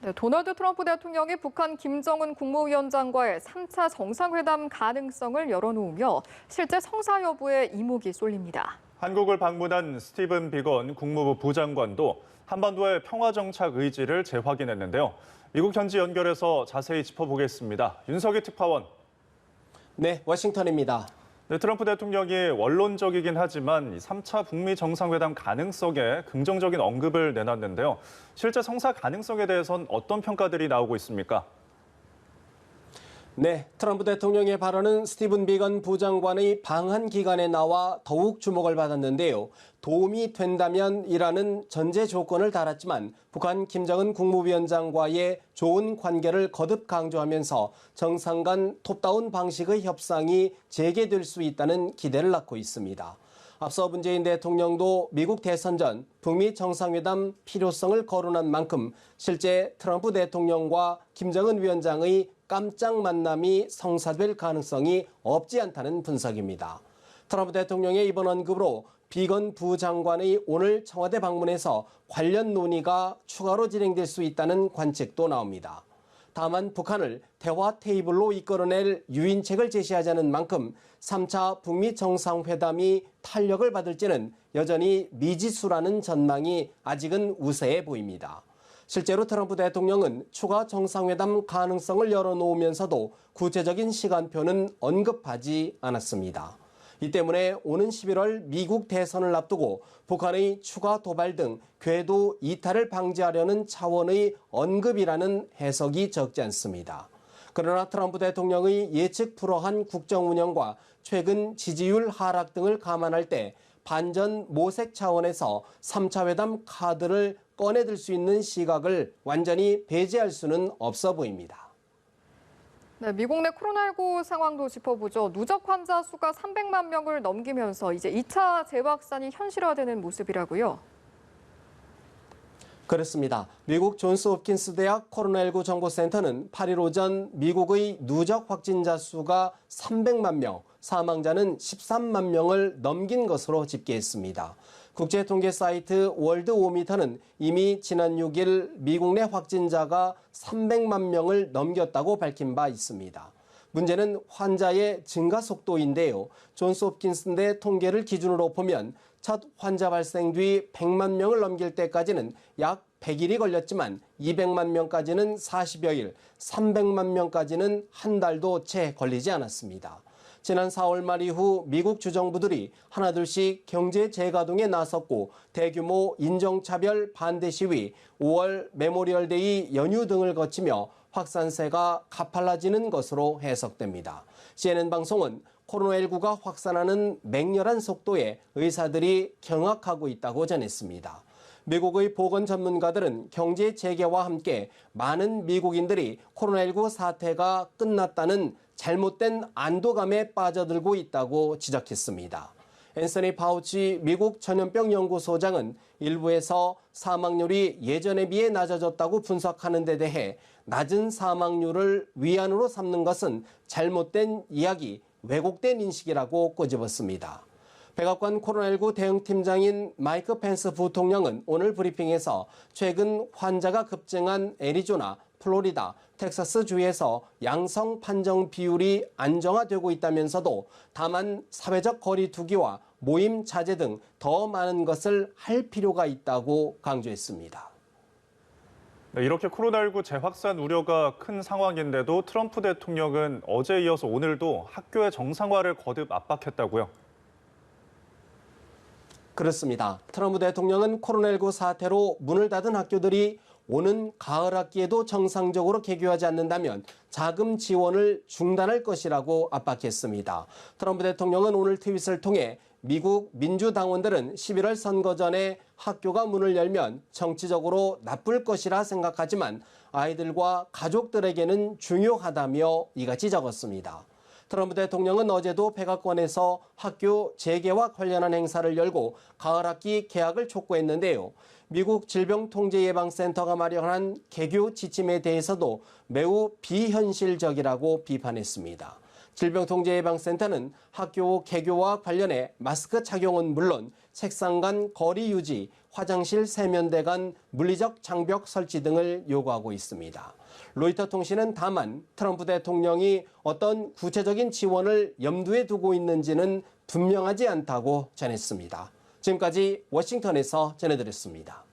네, 도널드 트럼프 대통령이 북한 김정은 국무위원장과의 3차 정상회담 가능성을 열어놓으며 실제 성사 여부에 이목이 쏠립니다. 한국을 방문한 스티븐 비건 국무부 부장관도 한반도의 평화 정착 의지를 재확인했는데요. 미국 현지 연결해서 자세히 짚어보겠습니다. 윤석희 특파원. 네, 워싱턴입니다. 네, 트럼프 대통령이 원론적이긴 하지만 3차 북미 정상회담 가능성에 긍정적인 언급을 내놨는데요. 실제 성사 가능성에 대해선 어떤 평가들이 나오고 있습니까? 네, 트럼프 대통령의 발언은 스티븐 비건 부장관의 방한 기간에 나와 더욱 주목을 받았는데요. 도움이 된다면이라는 전제 조건을 달았지만 북한 김정은 국무위원장과의 좋은 관계를 거듭 강조하면서 정상 간 톱다운 방식의 협상이 재개될 수 있다는 기대를 낳고 있습니다. 앞서 문재인 대통령도 미국 대선 전 북미 정상회담 필요성을 거론한 만큼 실제 트럼프 대통령과 김정은 위원장의 깜짝 만남이 성사될 가능성이 없지 않다는 분석입니다. 트럼프 대통령의 이번 언급으로 비건 부장관의 오늘 청와대 방문에서 관련 논의가 추가로 진행될 수 있다는 관측도 나옵니다. 다만 북한을 대화 테이블로 이끌어낼 유인책을 제시하자는 만큼 3차 북미 정상회담이 탄력을 받을지는 여전히 미지수라는 전망이 아직은 우세해 보입니다. 실제로 트럼프 대통령은 추가 정상회담 가능성을 열어놓으면서도 구체적인 시간표는 언급하지 않았습니다. 이 때문에 오는 11월 미국 대선을 앞두고 북한의 추가 도발 등 궤도 이탈을 방지하려는 차원의 언급이라는 해석이 적지 않습니다. 그러나 트럼프 대통령의 예측 불허한 국정 운영과 최근 지지율 하락 등을 감안할 때 반전 모색 차원에서 3차 회담 카드를 꺼내들 수 있는 시각을 완전히 배제할 수는 없어 보입니다. 네, 미국 내 코로나19 상황도 짚어보죠. 누적 환자 수가 300만 명을 넘기면서 이제 2차 재확산이 현실화되는 모습이라고요. 그렇습니다. 미국 존스 홉킨스 대학 코로나19 정보센터는 8일 오전 미국의 누적 확진자 수가 300만 명, 사망자는 13만 명을 넘긴 것으로 집계했습니다. 국제통계 사이트 월드오미터는 이미 지난 6일 미국 내 확진자가 300만 명을 넘겼다고 밝힌 바 있습니다. 문제는 환자의 증가 속도인데요. 존스 홉킨스대 통계를 기준으로 보면 첫 환자 발생 뒤 100만 명을 넘길 때까지는 약 100일이 걸렸지만 200만 명까지는 40여일, 300만 명까지는 한 달도 채 걸리지 않았습니다. 지난 4월 말 이후 미국 주정부들이 하나둘씩 경제 재가동에 나섰고 대규모 인종차별 반대 시위, 5월 메모리얼데이 연휴 등을 거치며 확산세가 가팔라지는 것으로 해석됩니다. CNN 방송은 코로나19가 확산하는 맹렬한 속도에 의사들이 경악하고 있다고 전했습니다. 미국의 보건 전문가들은 경제 재개와 함께 많은 미국인들이 코로나19 사태가 끝났다는 잘못된 안도감에 빠져들고 있다고 지적했습니다. 앤서니 파우치 미국 전염병 연구소장은 일부에서 사망률이 예전에 비해 낮아졌다고 분석하는 데 대해 낮은 사망률을 위안으로 삼는 것은 잘못된 이야기, 왜곡된 인식이라고 꼬집었습니다. 백악관 코로나19 대응팀장인 마이크 펜스 부통령은 오늘 브리핑에서 최근 환자가 급증한 애리조나, 플로리다, 텍사스 주에서 양성 판정 비율이 안정화되고 있다면서도 다만 사회적 거리 두기와 모임 자제 등 더 많은 것을 할 필요가 있다고 강조했습니다. 네, 이렇게 코로나19 재확산 우려가 큰 상황인데도 트럼프 대통령은 어제 이어서 오늘도 학교의 정상화를 거듭 압박했다고요. 그렇습니다. 트럼프 대통령은 코로나19 사태로 문을 닫은 학교들이 오는 가을 학기에도 정상적으로 개교하지 않는다면 자금 지원을 중단할 것이라고 압박했습니다. 트럼프 대통령은 오늘 트윗을 통해 미국 민주당원들은 11월 선거 전에 학교가 문을 열면 정치적으로 나쁠 것이라 생각하지만 아이들과 가족들에게는 중요하다며 이같이 적었습니다. 트럼프 대통령은 어제도 백악관에서 학교 재개와 관련한 행사를 열고 가을 학기 개학을 촉구했는데요. 미국 질병통제예방센터가 마련한 개교 지침에 대해서도 매우 비현실적이라고 비판했습니다. 질병통제예방센터는 학교 개교와 관련해 마스크 착용은 물론 책상 간 거리 유지, 화장실 세면대 간 물리적 장벽 설치 등을 요구하고 있습니다. 로이터 통신은 다만 트럼프 대통령이 어떤 구체적인 지원을 염두에 두고 있는지는 분명하지 않다고 전했습니다. 지금까지 워싱턴에서 전해드렸습니다.